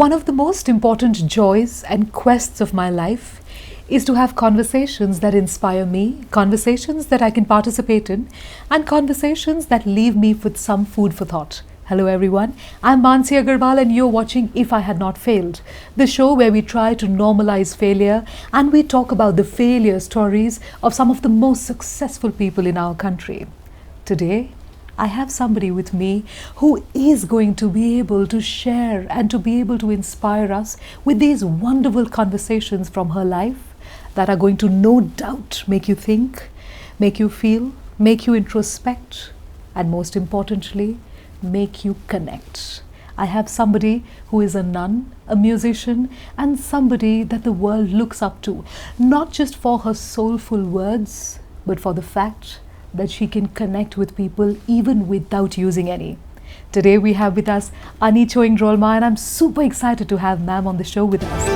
One of the most important joys and quests of my life is to have conversations that inspire me, conversations that I can participate in, and conversations that leave me with some food for thought. Hello everyone, I'm Mannsi Agrawal and you're watching If I Had Not Failed, the show where we try to normalize failure and we talk about the failure stories of some of the most successful people in our country. Today, I have somebody with me who is going to be able to share and to be able to inspire us with these wonderful conversations from her life that are going to no doubt make you think, make you feel, make you introspect, and most importantly, make you connect. I have somebody who is a nun, a musician, and somebody that the world looks up to, not just for her soulful words, but for the fact that she can connect with people even without using any. Today we have with us Choying Drolma, and I'm super excited to have ma'am on the show with us.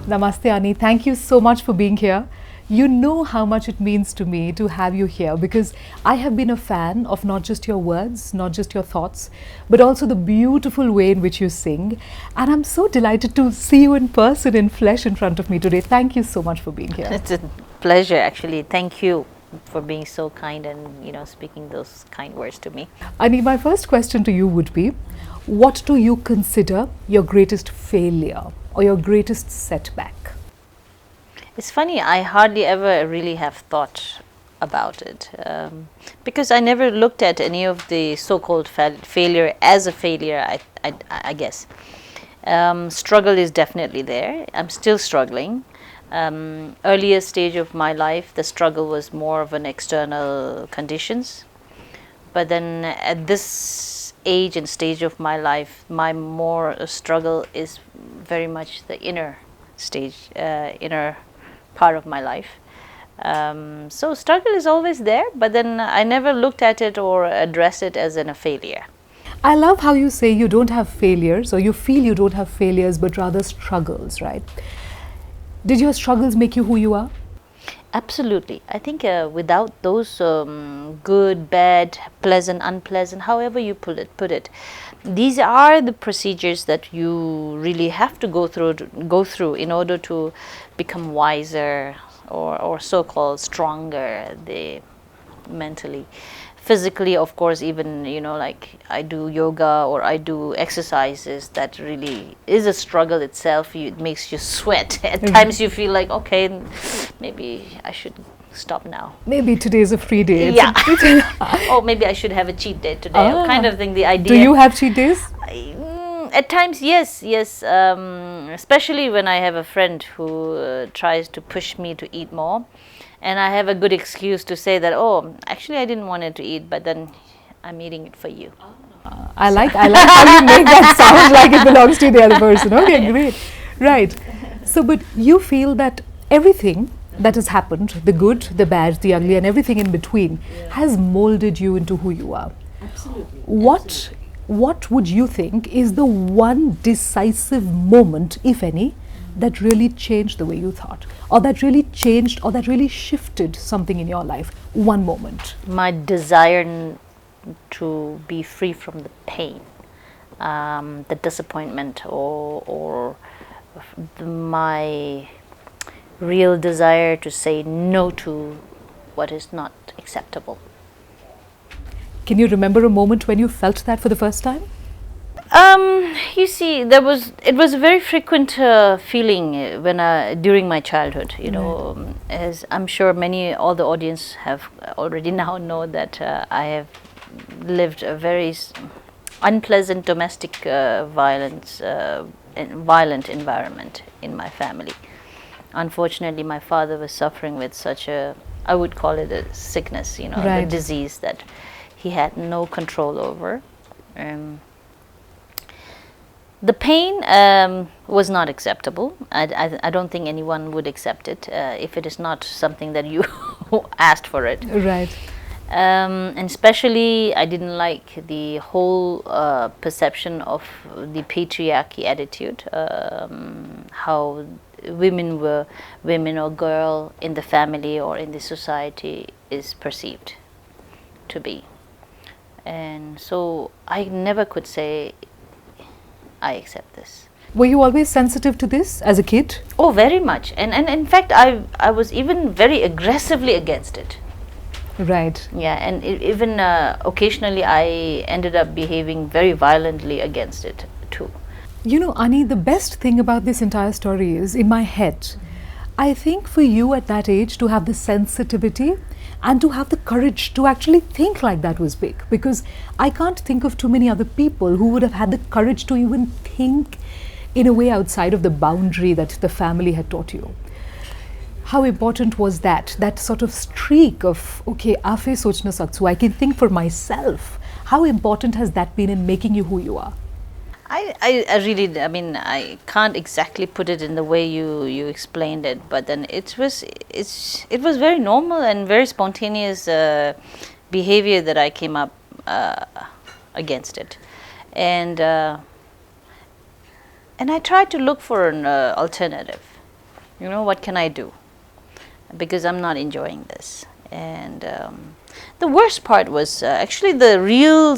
Namaste Ani, thank you so much for being here. You know how much it means to me to have you here because I have been a fan of not just your words, not just your thoughts, but also the beautiful way in which you sing. And I'm so delighted to see you in person, in flesh in front of me today. Thank you so much for being here. It's a pleasure, actually. Thank you for being so kind and, speaking those kind words to me. Ani, my first question to you would be, what do you consider your greatest failure or your greatest setback? It's funny, I hardly ever really have thought about it because I never looked at any of the so-called failure as a failure, I guess. Struggle is definitely there. I'm still struggling. Earlier stage of my life, the struggle was more of an external conditions. But then at this age and stage of my life, my more struggle is very much the inner stage, inner part of my life. So struggle is always there, but then I never looked at it or addressed it as a failure. I love how you say you don't have failures, or you feel you don't have failures, but rather struggles, right? Did your struggles make you who you are? Absolutely. I think without those good, bad, pleasant, unpleasant, however you put it, these are the procedures that you really have to go through in order to become wiser or so-called stronger, mentally. Physically, of course, even, like I do yoga or I do exercises, that really is a struggle itself. It makes you sweat. At times you feel like, okay, maybe I should stop now. Maybe today is a free day. Yeah. Or maybe I should have a cheat day today, kind of thing, the idea. Do you have cheat days? At times, yes. Especially when I have a friend who tries to push me to eat more. And I have a good excuse to say that, actually I didn't want it to eat, but then I'm eating it for you. I like how you make that sound like it belongs to the other person. Okay, great. Right. So, but you feel that everything that has happened, the good, the bad, the ugly, and everything in between, has molded you into who you are. Absolutely. What would you think is the one decisive moment, if any, that really changed the way you thought, or that really changed, or that really shifted something in your life? One moment. My desire to be free from the pain, the disappointment, or my real desire to say no to what is not acceptable. Can you remember a moment when you felt that for the first time? You see, it was a very frequent feeling during my childhood. As I'm sure all the audience have already now know that I have lived a very unpleasant domestic violent environment in my family. Unfortunately, my father was suffering with such I would call it a sickness, Right. a disease that he had no control over. The pain was not acceptable. I don't think anyone would accept it if it is not something that you asked for it. Right. And especially, I didn't like the whole perception of the patriarchy attitude, how women or girl in the family or in the society is perceived to be. And so I never could say, I accept this. Were you always sensitive to this as a kid? Oh, very much. And in fact, I was even very aggressively against it. Right. Yeah, and even occasionally I ended up behaving very violently against it too. You know, Ani, the best thing about this entire story is in my head. I think for you at that age to have the sensitivity and to have the courage to actually think like that was big, because I can't think of too many other people who would have had the courage to even think in a way outside of the boundary that the family had taught you. How important was that sort of streak of, okay, afe sochna sakchu, I can think for myself. How important has that been in making you who you are? I really, I mean, I can't exactly put it in the way you explained it, but then it was very normal and very spontaneous behavior that I came up against it, and I tried to look for an alternative. You know, what can I do? Because I'm not enjoying this, and the worst part was actually the real.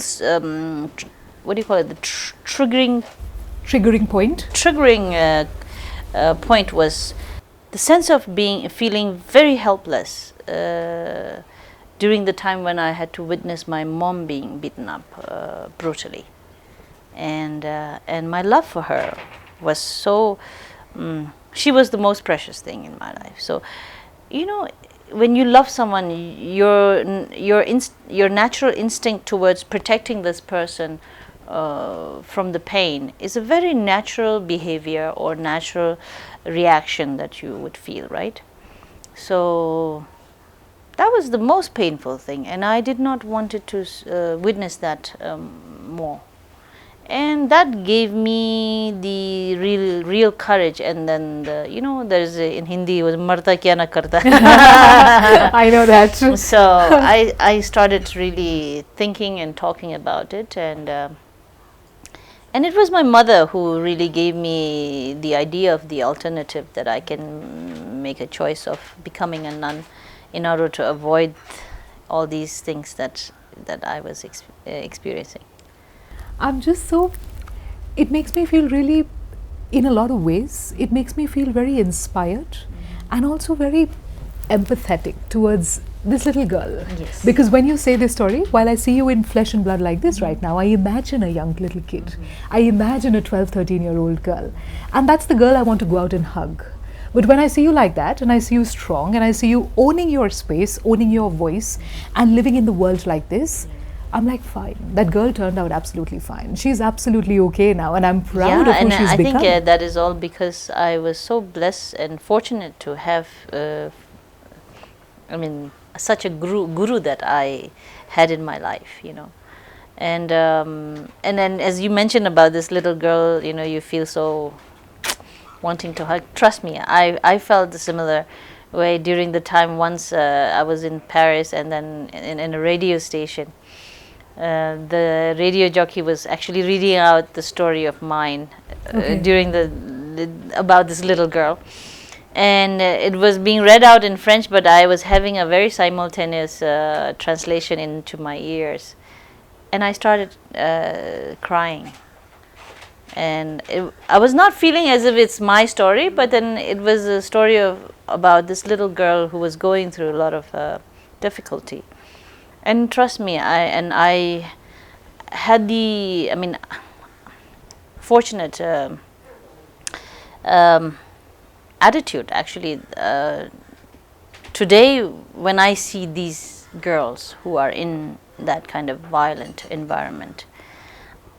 What do you call it? The triggering point? Triggering point was the sense of feeling very helpless during the time when I had to witness my mom being beaten up brutally, and my love for her was so. She was the most precious thing in my life. So, you know, when you love someone, your natural instinct towards protecting this person from the pain is a very natural behavior or natural reaction that you would feel, right? So that was the most painful thing, and I did not want it to witness that more. And that gave me the real courage. And then there's in Hindi it was marta kya na karta. I know that. So I started really thinking and talking about it, and it was my mother who really gave me the idea of the alternative, that I can make a choice of becoming a nun in order to avoid all these things that I was experiencing. I'm just so, it makes me feel really, in a lot of ways, it makes me feel very inspired and also very empathetic towards this little girl. Yes. Because when you say this story, while I see you in flesh and blood like this right now, I imagine a young little kid. I imagine a 12, 13-year-old girl. And that's the girl I want to go out and hug. But when I see you like that, and I see you strong, and I see you owning your space, owning your voice, and living in the world like this, I'm like, fine. That girl turned out absolutely fine. She's absolutely okay now, and I'm proud of who she's become. I think that is all because I was so blessed and fortunate to have, such a guru that I had in my life, And then, as you mentioned about this little girl, you feel so wanting to hug. Trust me, I felt a similar way during the time once I was in Paris, and then in a radio station. The radio jockey was actually reading out the story of mine during about this little girl, and it was being read out in French, but I was having a very simultaneous translation into my ears, and I started crying. And I was not feeling as if it's my story, but then it was a story about this little girl who was going through a lot of difficulty. And trust me, I had fortunate attitude, actually. Today, when I see these girls who are in that kind of violent environment,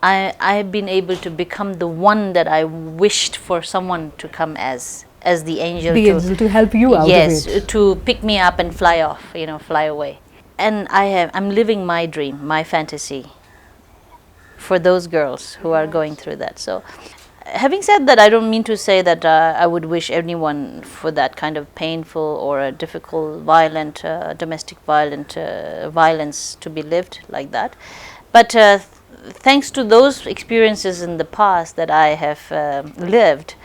I've been able to become the one that I wished for someone to come as the angel. The angel to help you out of it. Yes, to pick me up and fly off, fly away. And I'm living my dream, my fantasy for those girls who are going through that. So, having said that, I don't mean to say that I would wish anyone for that kind of painful or a difficult, violent, domestic violence to be lived like that. But thanks to those experiences in the past that I have lived,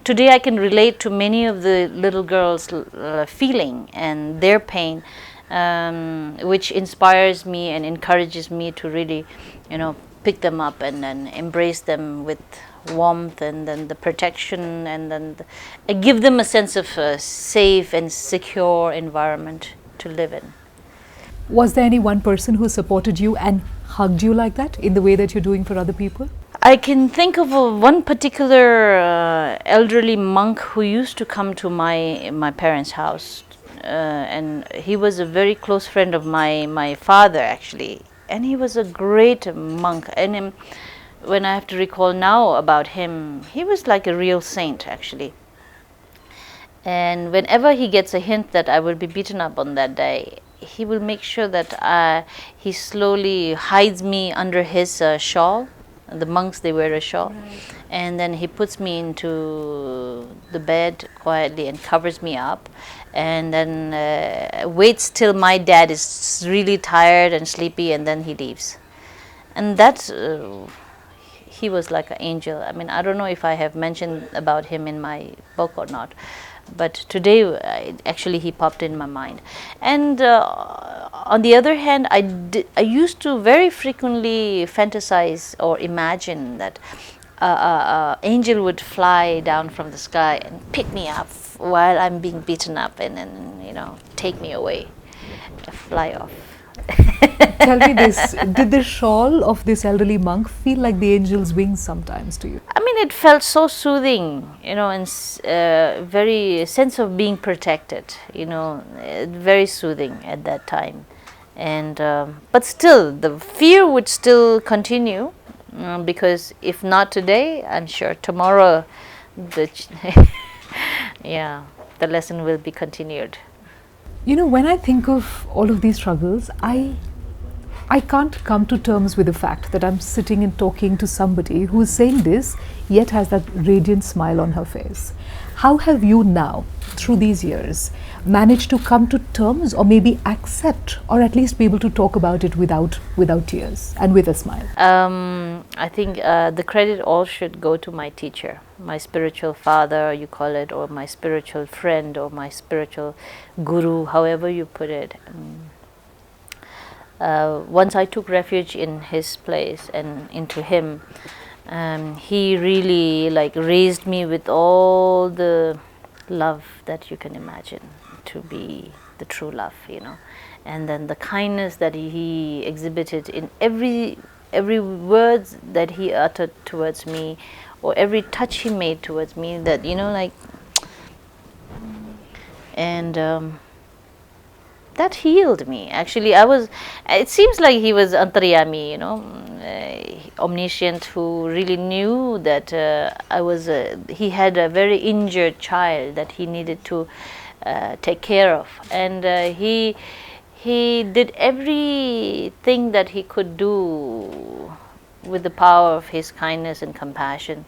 today I can relate to many of the little girls' feeling and their pain. which inspires me and encourages me to really, pick them up and then embrace them with warmth, and then the protection, and then give them a sense of a safe and secure environment to live in. Was there any one person who supported you and hugged you like that in the way that you're doing for other people? I can think of one particular elderly monk who used to come to my parents' house, and he was a very close friend of my father, actually, and he was a great monk. And when I have to recall now about him, he was like a real saint, actually. And whenever he gets a hint that I will be beaten up on that day, he will make sure that he slowly hides me under his shawl. The monks, they wear a shawl. Right. And then he puts me into the bed quietly and covers me up, and then waits till my dad is really tired and sleepy, and then he leaves. And that's he was like an angel. I mean, I don't know if I have mentioned about him in my book or not, but today actually he popped in my mind. And on the other hand, I used to very frequently fantasize or imagine that angel would fly down from the sky and pick me up while I'm being beaten up, and then take me away, fly off. Tell me this, did the shawl of this elderly monk feel like the angel's wings sometimes to you? I mean, it felt so soothing, and very sense of being protected, very soothing at that time. And but still, the fear would still continue, because if not today, I'm sure tomorrow, the lesson will be continued. When I think of all of these struggles, I can't come to terms with the fact that I'm sitting and talking to somebody who is saying this, yet has that radiant smile on her face. How have you now, through these years, managed to come to terms, or maybe accept, or at least be able to talk about it without tears and with a smile? I think the credit all should go to my teacher, my spiritual father, you call it, or my spiritual friend, or my spiritual guru, however you put it. Once I took refuge in his place and into him, he really raised me with all the love that you can imagine to be the true love, and then the kindness that he exhibited in every words that he uttered towards me, or every touch he made towards me, that and that healed me. Actually, it seems like he was antaryami, omniscient, who really knew that he had a very injured child that he needed to take care of, and he did everything that he could do with the power of his kindness and compassion.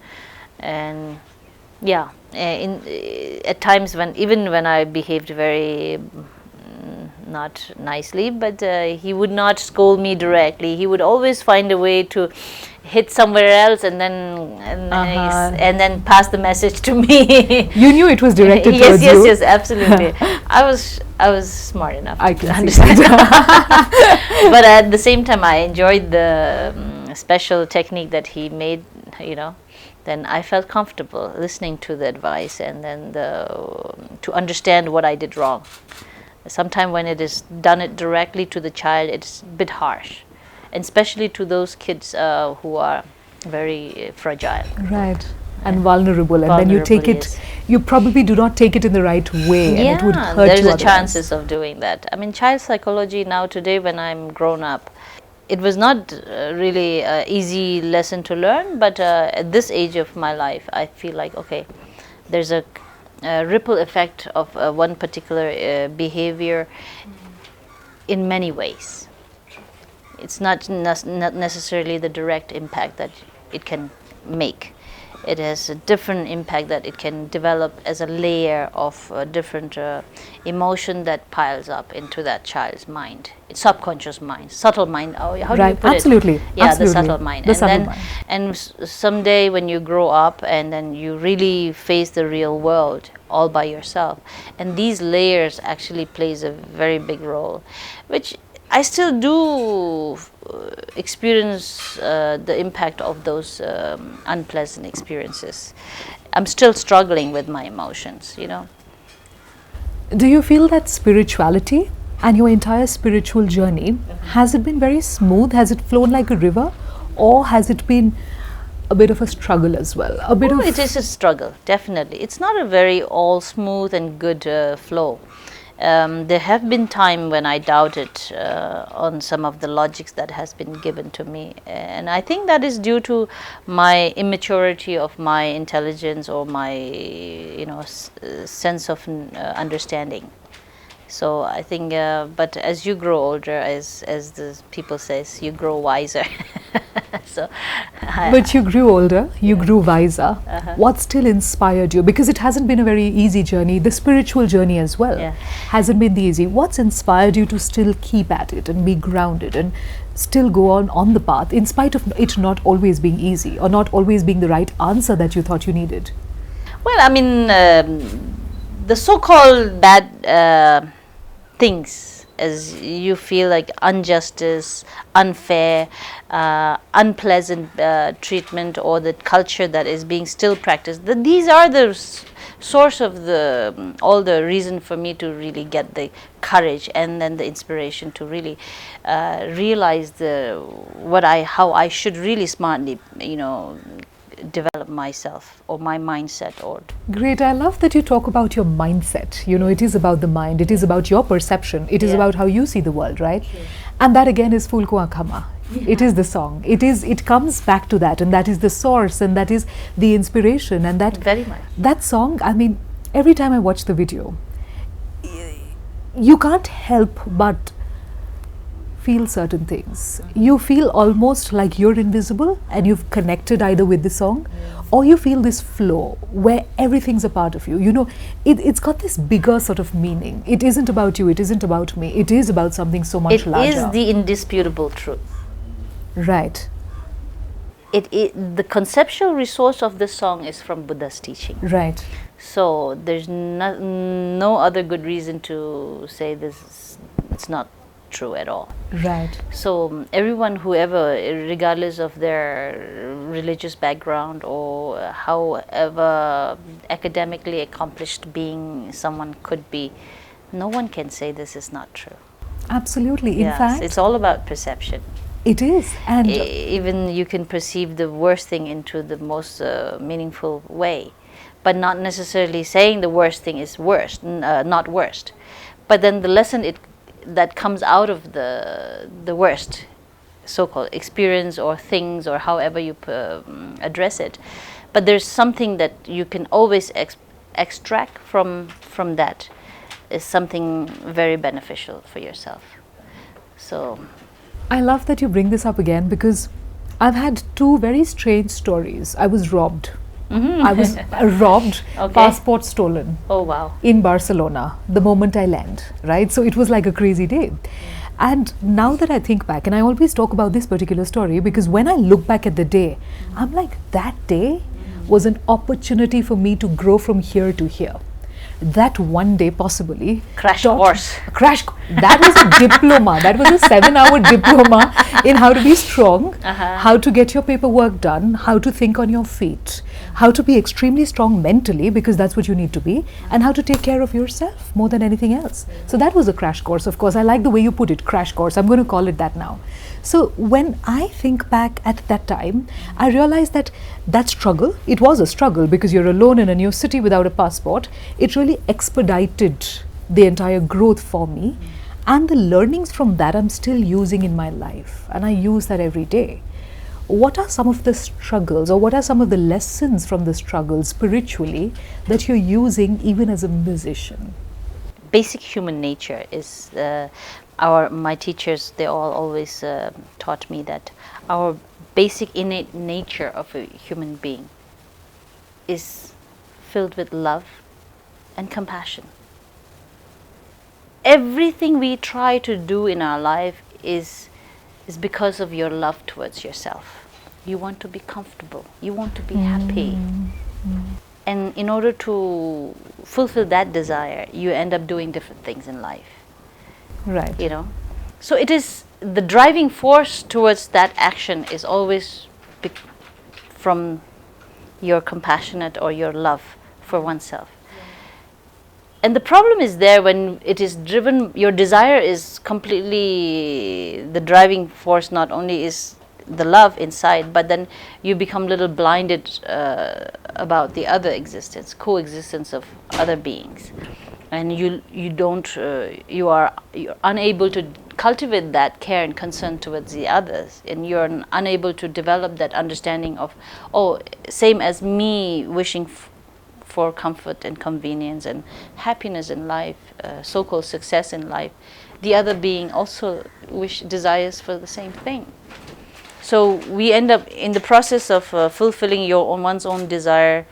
And at times when I behaved very not nicely, but he would not scold me directly. He would always find a way to hit somewhere else, and then pass the message to me. You knew it was directed towards you. Yes, absolutely. I was smart enough to understand. But at the same time, I enjoyed the special technique that he made. Then I felt comfortable listening to the advice, and then to understand what I did wrong. Sometimes when it is done it directly to the child, it's a bit harsh, and especially to those kids who are very fragile. Right. And vulnerable, and then you take it, yes. You probably do not take it in the right way, and it would hurt there's you a otherwise. chances of doing that. I mean, child psychology now today, when I'm grown up, it was not really an easy lesson to learn, but at this age of my life, I feel like, okay, there's a ripple effect of one particular behavior in many ways. It's not necessarily the direct impact that it can make. It has a different impact that it can develop as a layer of different emotion that piles up into that child's mind, its subconscious mind, subtle mind. Oh, how do you Right, put absolutely. it? Yeah, Absolutely. the subtle mind. The and subtle then, mind. and someday when you grow up and then you really face the real world all by yourself, and these layers actually plays a very big role, which I still do experience the impact of those unpleasant experiences. I'm still struggling with my emotions, you know. Do you feel that spirituality and your entire spiritual journey, has it been very smooth? Has it flown like a river? Or has it been a bit of a struggle as well? A bit of It is a struggle, definitely. It's not a very all smooth and good flow. There have been times when I doubted on some of the logics that has been given to me, and I think that is due to my immaturity of my intelligence or my, sense of understanding. So I think, but as you grow older, as the people says, you grow wiser. So, But you grew older, you grew wiser. What still inspired you? Because it hasn't been a very easy journey, the spiritual journey as well Yeah. hasn't been easy. What's inspired you to still keep at it and be grounded and still go on the path in spite of it not always being easy or not always being the right answer that you thought you needed? well, I mean, the so-called bad things, as you feel like injustice, unfair, unpleasant treatment, or the culture that is being still practiced. These are the source of the all the reason for me to really get the courage and then the inspiration to really realize how I should really smartly, develop myself or my mindset or. Great. I love that you talk about your mindset. It is about the mind, it is about your perception, it is Yeah. about how you see the world, right? And that again is Fulko Akhama. It is the song. It comes back to that, and that is the source, and that is the inspiration, and that Very much. that song, I mean, every time I watch the video, you can't help but feel certain things. You feel almost like you're invisible and you've connected either with the song, or you feel this flow where everything's a part of you. It's got this bigger sort of meaning. It isn't about you, it isn't about me, it is about something so much It larger. is the indisputable truth. Right, The conceptual resource of this song is from Buddha's teaching. right. So there's no other good reason to say it's not true at all. Right. So everyone, whoever, regardless of their religious background or however academically accomplished being someone could be, no one can say this is not true. Absolutely. In Yes, fact, it's all about perception. it is. And Even you can perceive the worst thing into the most meaningful way, but not necessarily saying the worst thing is worst, not worst. But then the lesson that comes out of the worst so-called experience or things or however you address it, but there's something that you can always extract from that is something very beneficial for yourself. So I love that you bring this up again, because I've had two very strange stories. I was robbed. I was robbed, Okay. passport stolen oh wow. in Barcelona the moment I land, right? So it was like a crazy day. And now that I think back, and I always talk about this particular story because when I look back at the day, I'm like, that day was an opportunity for me to grow from here to here. That one day possibly Crash taught- course. That was a diploma. That was a 7-hour diploma in how to be strong, how to get your paperwork done, how to think on your feet, how to be extremely strong mentally, because that's what you need to be, and how to take care of yourself more than anything else. So that was a crash course. Of course, I like the way you put it, crash course. I'm going to call it that now. So when I think back at that time, I realized that struggle, it was a struggle because you're alone in a new city without a passport. It really expedited the entire growth for me, and the learnings from that I'm still using in my life, and I use that every day. What are some of the struggles, or what are some of the lessons from the struggles spiritually that you're using even as a musician? Basic human nature is my teachers, they all always taught me that our basic innate nature of a human being is filled with love and compassion. Everything we try to do in our life is because of your love towards yourself. You want to be comfortable, you want to be happy. And in order to fulfill that desire, you end up doing different things in life. Right. You know, so it is the driving force towards that action is always from your compassionate or your love for oneself. And the problem is there when it is driven, your desire is completely the driving force. Not only is the love inside, but then you become a little blinded about the other existence, coexistence of other beings, and you're unable to cultivate that care and concern towards the others, and you're unable to develop that understanding of, same as me wishing for comfort and convenience and happiness in life, so-called success in life, the other being also desires for the same thing. So we end up in the process of fulfilling one's own desire,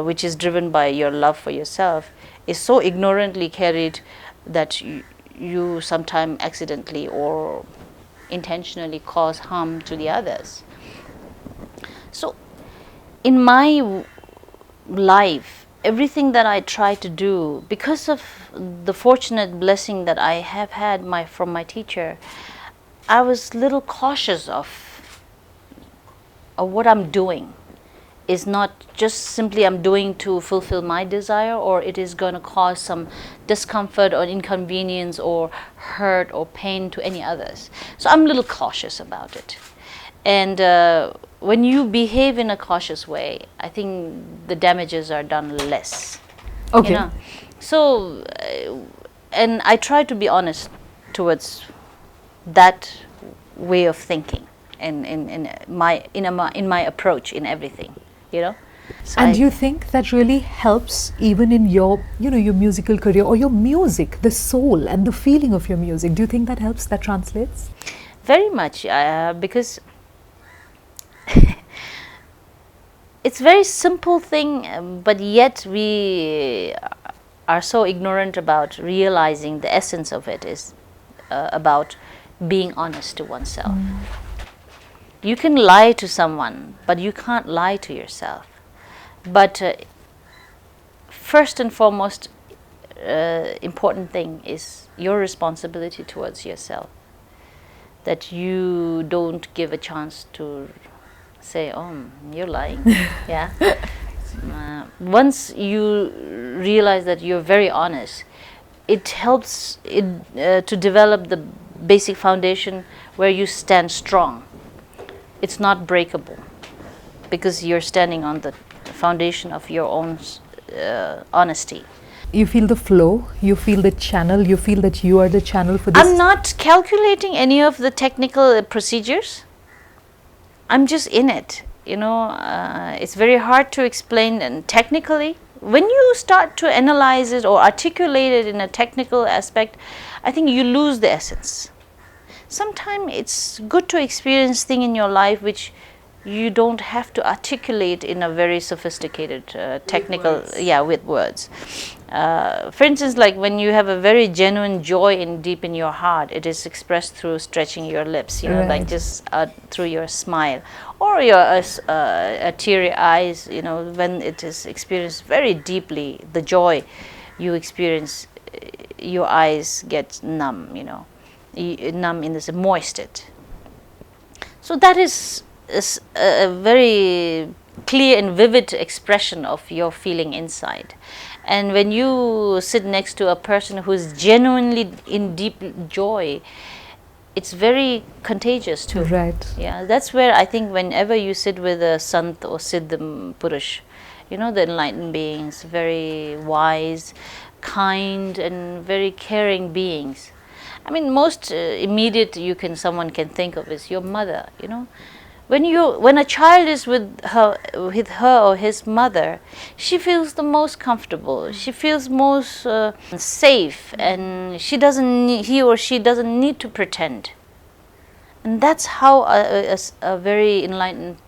which is driven by your love for yourself, is so ignorantly carried that you sometimes accidentally or intentionally cause harm to the others. So in my life, everything that I try to do, because of the fortunate blessing that I have had from my teacher, I was a little cautious of what I'm doing. Is not just simply I'm doing to fulfill my desire, or it is going to cause some discomfort or inconvenience or hurt or pain to any others. So I'm a little cautious about it. And when you behave in a cautious way, I think the damages are done less. Okay. You know? So, and I try to be honest towards that way of thinking in my approach in everything. You know? So and do you think that really helps even in your, your musical career or your music, the soul and the feeling of your music? Do you think that helps, that translates? Very much, because it's a very simple thing, but yet we are so ignorant about realizing the essence of it is about being honest to oneself. You can lie to someone, but you can't lie to yourself. But first and foremost, important thing is your responsibility towards yourself. That you don't give a chance to say, you're lying. Yeah. Once you realize that you're very honest, it helps to develop the basic foundation where you stand strong. It's not breakable because you're standing on the foundation of your own honesty. You feel the flow, you feel the channel, you feel that you are the channel for this. I'm not calculating any of the technical procedures. I'm just in it. It's very hard to explain and technically. When you start to analyze it or articulate it in a technical aspect, I think you lose the essence. Sometimes it's good to experience things in your life which you don't have to articulate in a very sophisticated technical, with words. For instance, like when you have a very genuine joy deep in your heart, it is expressed through stretching your lips, Right. like just through your smile, or your teary eyes. When it is experienced very deeply, the joy you experience, your eyes get numb. Numb in this, moisted. So that is a very clear and vivid expression of your feeling inside. And when you sit next to a person who is genuinely in deep joy, it's very contagious too. Right. Yeah, that's where I think whenever you sit with a Sant or Siddha Purush, the enlightened beings, very wise, kind, and very caring beings. I mean, most immediate someone can think of is your mother, when a child is with her or his mother, she feels the most comfortable. She feels most safe, and he or she doesn't need to pretend. And that's how a very enlightened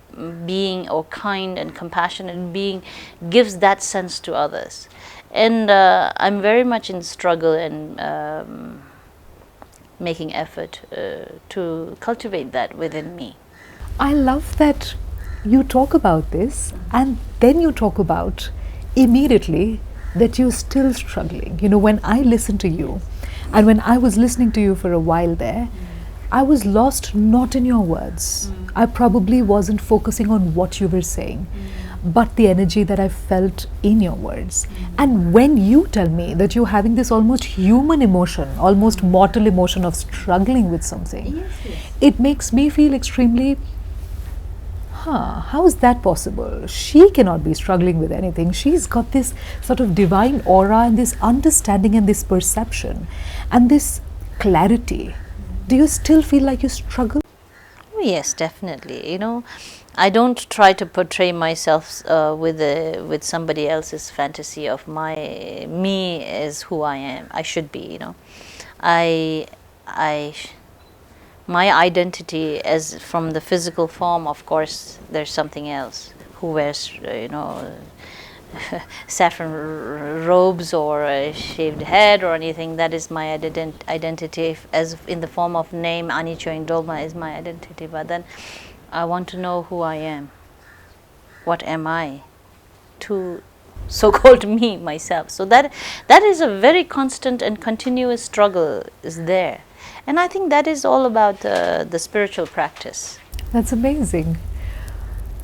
being, or kind and compassionate being, gives that sense to others. And I'm very much in struggle and making effort to cultivate that within me. I love that you talk about this and then you talk about immediately that you're still struggling. You know, when I listen to you and when I was listening to you for a while there, I was lost not in your words. I probably wasn't focusing on what you were saying, but the energy that I felt in your words. And when you tell me that you're having this almost human emotion, almost mortal emotion of struggling with something, it makes me feel extremely, how is that possible? She cannot be struggling with anything. She's got this sort of divine aura and this understanding and this perception and this clarity. Do you still feel like you struggle? Oh, yes, definitely. You know, I don't try to portray myself with somebody else's fantasy of me as who I am. I should be. You know, my identity as from the physical form. Of course, there's something else who wears saffron robes or a shaved head or anything. That is my identity, as in the form of name. Choying Drolma is my identity. But then I want to know who I am. What am I to so-called me, myself? So that is a very constant and continuous struggle is there. And I think that is all about the spiritual practice. That's amazing.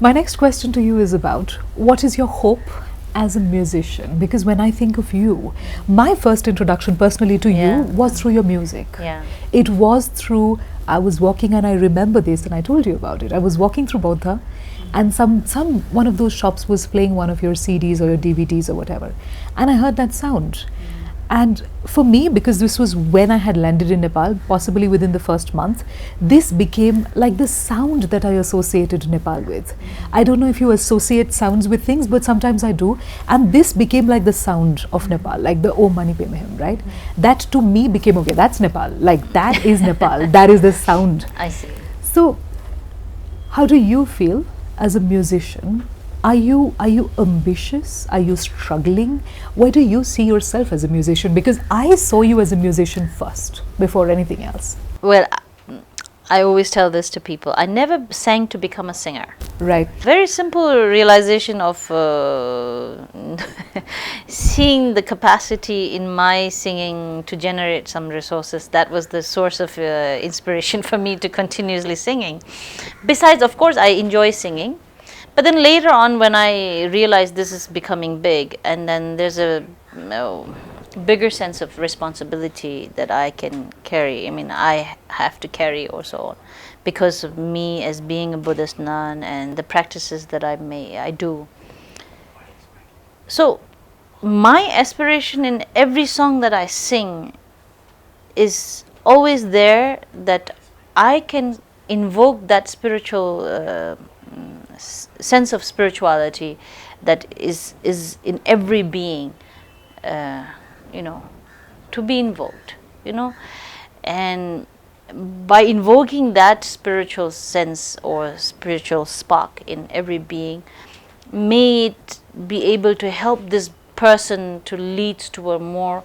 My next question to you is about what is your hope as a musician? Because when I think of you, my first introduction personally to you was through your music. It was through, I was walking, and I remember this and I told you about it. I was walking through Bodha and one of those shops was playing one of your CDs or your DVDs or whatever, and I heard that sound. And for me, because this was when I had landed in Nepal, possibly within the first month, this became like the sound that I associated Nepal with. I don't know if you associate sounds with things, but sometimes I do. And this became like the sound of Nepal, like the Om Mani Padme Hum, right? That to me became, okay, that's Nepal. Like that is Nepal. That is the sound. I see. So, how do you feel as a musician? Are you ambitious? Are you struggling? Where do you see yourself as a musician? Because I saw you as a musician first, before anything else. Well, I always tell this to people. I never sang to become a singer. Right. Very simple realization of seeing the capacity in my singing to generate some resources. That was the source of inspiration for me to continuously singing. Besides, of course, I enjoy singing. But then later on, when I realized this is becoming big, and then there's a bigger sense of responsibility that I can carry. I mean, I have to carry or so on, because of me as being a Buddhist nun and the practices that I do. So my aspiration in every song that I sing is always there, that I can invoke that spiritual sense of spirituality that is in every being, to be invoked, and by invoking that spiritual sense or spiritual spark in every being, may it be able to help this person to lead to a more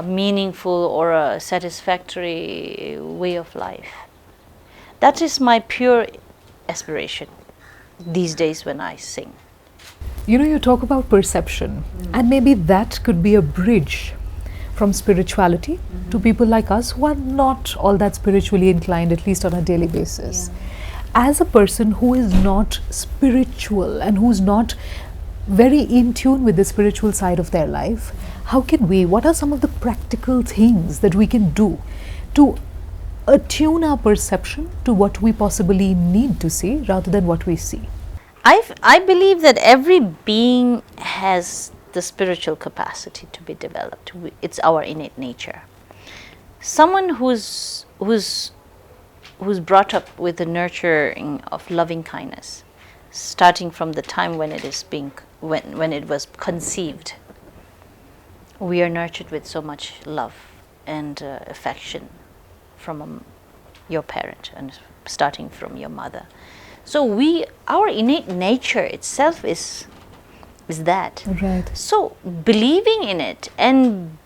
meaningful or a satisfactory way of life. That is my pure aspiration these days when I sing. You talk about perception, and maybe that could be a bridge from spirituality to people like us who are not all that spiritually inclined, at least on a daily basis. As a person who is not spiritual and who's not very in tune with the spiritual side of their life, what are some of the practical things that we can do to attune our perception to what we possibly need to see rather than what we see? I believe that every being has the spiritual capacity to be developed. It's our innate nature. Someone who's who's brought up with the nurturing of loving kindness, starting from the time when it is being when it was conceived. We are nurtured with so much love and affection from your parent, and starting from your mother. So our innate nature itself is that. Right. So believing in it and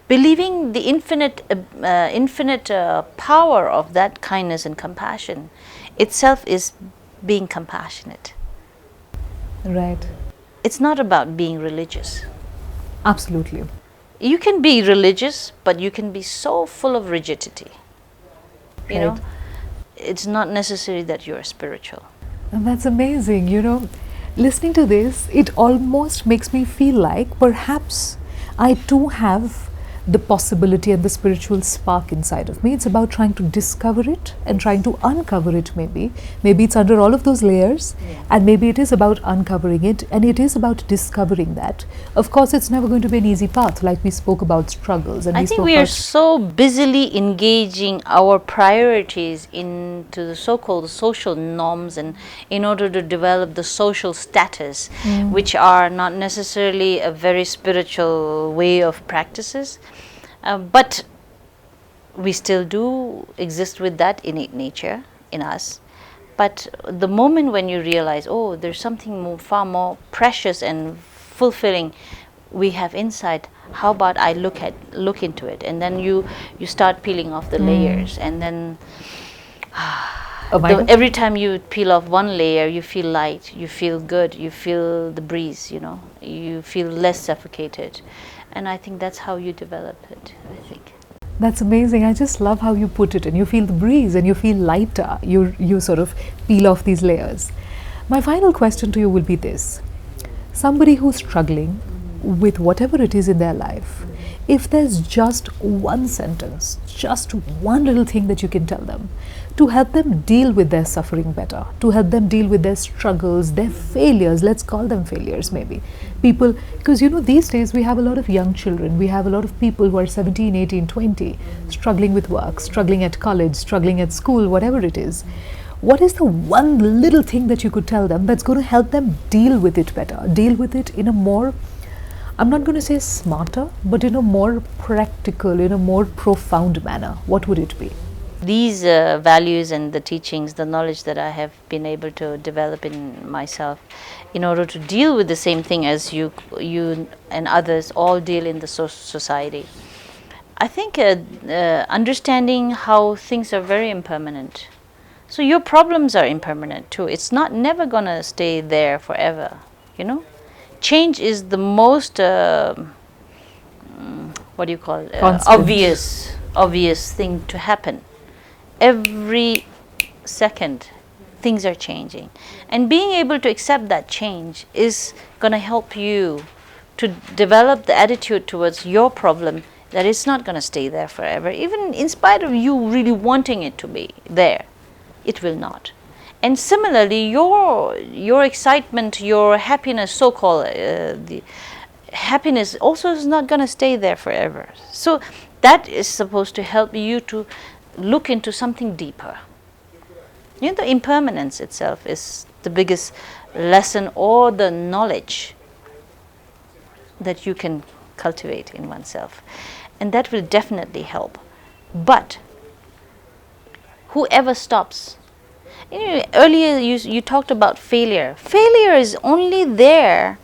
believing the infinite power of that kindness and compassion itself is being compassionate. Right. It's not about being religious. Absolutely. You can be religious, but you can be so full of rigidity. You know, Right. it's not necessary that you are spiritual. And that's amazing. Listening to this, it almost makes me feel like perhaps I too have the possibility and the spiritual spark inside of me. It's about trying to discover it and trying to uncover it, maybe. Maybe it's under all of those layers, and maybe it is about uncovering it, and it is about discovering that. Of course, it's never going to be an easy path, like we spoke about struggles. And I think we are so busily engaging our priorities into the so-called social norms, and in order to develop the social status, which are not necessarily a very spiritual way of practices. But we still do exist with that innate nature in us. But the moment when you realize, oh, there's something far more precious and fulfilling we have inside, how about I look into it, and then you start peeling off the layers, and then every time you peel off one layer, you feel light, you feel good, you feel the breeze, you feel less suffocated. And I think that's how you develop it, I think. That's amazing. I just love how you put it, and you feel the breeze and you feel lighter. You sort of peel off these layers. My final question to you will be this. Somebody who's struggling with whatever it is in their life, if there's just one sentence, just one little thing that you can tell them to help them deal with their suffering better, to help them deal with their struggles, their failures, let's call them failures maybe. People, because these days we have a lot of young children, we have a lot of people who are 17, 18, 20, struggling with work, struggling at college, struggling at school, whatever it is. What is the one little thing that you could tell them that's going to help them deal with it better, deal with it in a more, I'm not going to say smarter, but in a more practical, in a more profound manner? What would it be? These values and the teachings, the knowledge that I have been able to develop in myself in order to deal with the same thing as you and others all deal in the society. I think understanding how things are very impermanent. So your problems are impermanent too. It's never going to stay there forever, Change is the most, obvious thing to happen. Every second, things are changing. And being able to accept that change is going to help you to develop the attitude towards your problem that it's not going to stay there forever. Even in spite of you really wanting it to be there, it will not. And similarly, your excitement, your happiness, so-called the happiness, also is not going to stay there forever. So that is supposed to help you to look into something deeper. The impermanence itself is the biggest lesson or the knowledge that you can cultivate in oneself, and that will definitely help. But whoever stops, earlier you talked about failure. Failure is only there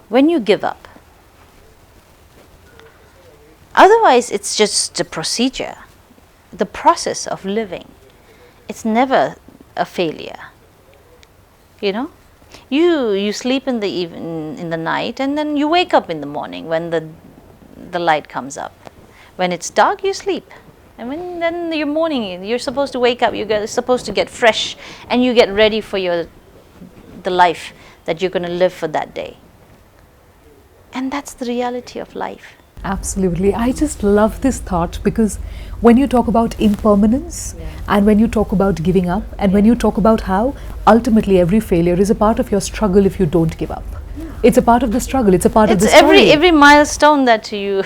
when you give up. Otherwise, it's just a procedure, the process of living. It's never a failure. You sleep in the night, and then you wake up in the morning when the light comes up. When it's dark, you sleep. And then your morning, you're supposed to wake up, you're supposed to get fresh, and you get ready for the life that you're going to live for that day. And that's the reality of life. Absolutely. I just love this thought, because when you talk about impermanence, and when you talk about giving up, and when you talk about how ultimately every failure is a part of your struggle if you don't give up. It's a part of the struggle. It's a part of It's the story. every milestone that you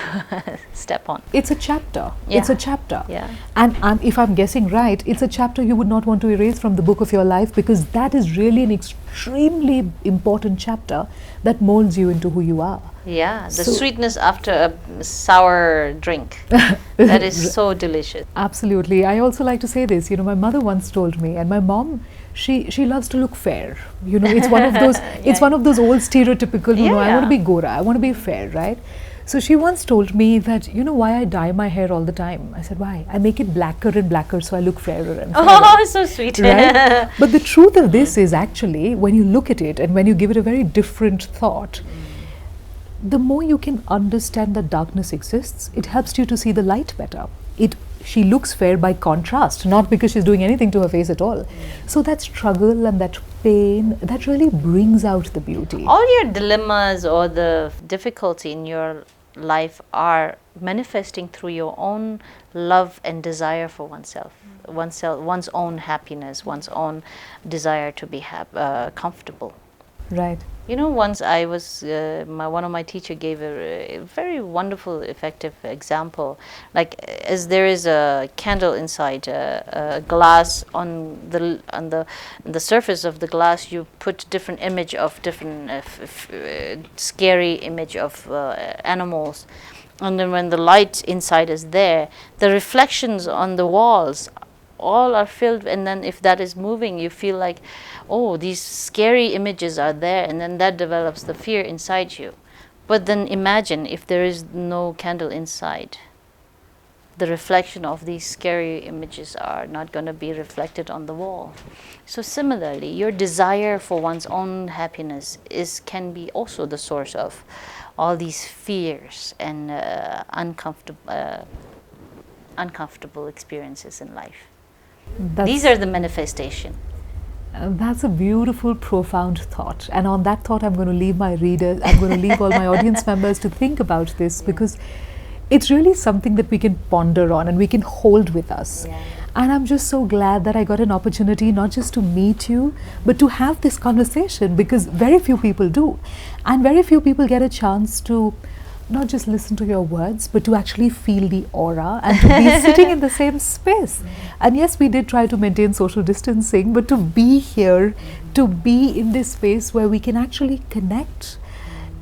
step on. It's a chapter. Yeah. It's a chapter. Yeah. And if I'm guessing right, it's a chapter you would not want to erase from the book of your life, because that is really an extremely important chapter that molds you into who you are. Yeah, the So- sweetness after a sour drink. That is so delicious. Absolutely. I also like to say this. My mother once told me, and my mom, she loves to look fair. It's one of those. It's one of those old stereotypical. I want Yeah. to be gora. I want to be fair, right? So she once told me that why I dye my hair all the time. I said, why? I make it blacker and blacker so I look fairer and fairer. Oh, so sweet. Right? But the truth of this is actually, when you look at it and when you give it a very different thought, the more you can understand that darkness exists, it helps you to see the light better. She looks fair by contrast, not because she's doing anything to her face at all. So that struggle and that pain, that really brings out the beauty. All your dilemmas or the difficulty in your life are manifesting through your own love and desire for oneself, one's own happiness, one's own desire to be comfortable. Right. Once I was, one of my teacher gave a very wonderful, effective example. Like, as there is a candle inside a glass, on the surface of the glass, you put different image of different scary image of animals, and then when the light inside is there, the reflections on the walls all are filled, and then if that is moving, you feel like, oh, these scary images are there, and then that develops the fear inside you. But then imagine if there is no candle inside, the reflection of these scary images are not going to be reflected on the wall. So similarly, your desire for one's own happiness can be also the source of all these fears and uncomfortable experiences in life. These are the manifestation. That's a beautiful, profound thought. And on that thought, I'm going to leave my readers, I'm going to leave all my audience members to think about this, because it's really something that we can ponder on and we can hold with us. Yeah. And I'm just so glad that I got an opportunity not just to meet you, but to have this conversation, because very few people do. And very few people get a chance to not just listen to your words, but to actually feel the aura and to be sitting in the same space. And yes, we did try to maintain social distancing, but to be here, to be in this space where we can actually connect,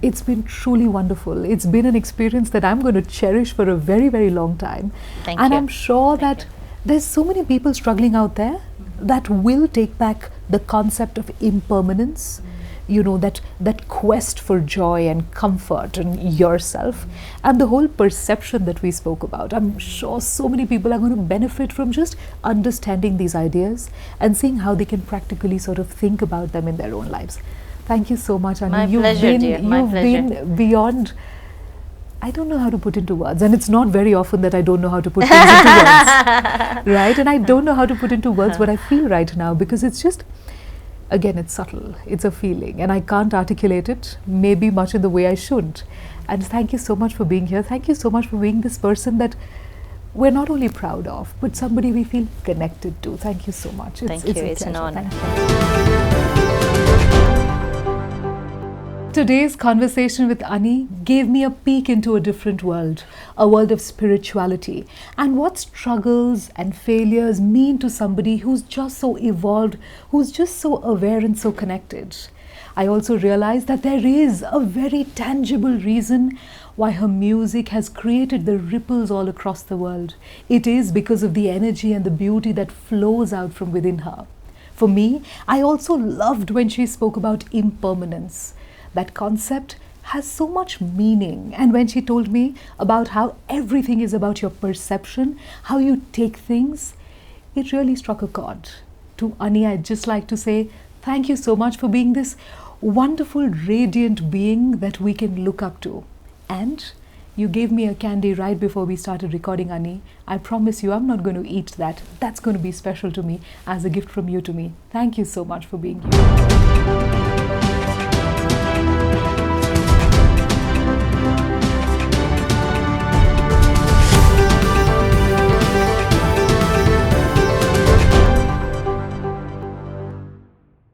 it's been truly wonderful. It's been an experience that I'm going to cherish for a very, very long time. Thank and you. I'm sure that there's so many people struggling out there that will take back the concept of impermanence, that quest for joy and comfort in yourself, and the whole perception that we spoke about. I'm sure so many people are going to benefit from just understanding these ideas and seeing how they can practically sort of think about them in their own lives. Thank you so much, Annie. My pleasure, dear. My You've pleasure. been beyond, I don't know how to put into words, and it's not very often that I don't know how to put things into words, right? And I don't know how to put into words what I feel right now, because it's just, again, it's subtle, it's a feeling, and I can't articulate it maybe much in the way I should. And thank you so much for being here. Thank you so much for being this person that we're not only proud of, but somebody we feel connected to. Thank you so much. Thank you. a It's an pleasure. honor. Thank you. Today's conversation with Annie gave me a peek into a different world, a world of spirituality, and what struggles and failures mean to somebody who's just so evolved, who's just so aware and so connected. I also realized that there is a very tangible reason why her music has created the ripples all across the world. It is because of the energy and the beauty that flows out from within her. For me, I also loved when she spoke about impermanence. That concept has so much meaning. And when she told me about how everything is about your perception, how you take things, it really struck a chord. To Annie, I'd just like to say thank you so much for being this wonderful, radiant being that we can look up to. And you gave me a candy right before we started recording, Annie. I promise you I'm not going to eat that. That's going to be special to me as a gift from you to me. Thank you so much for being here.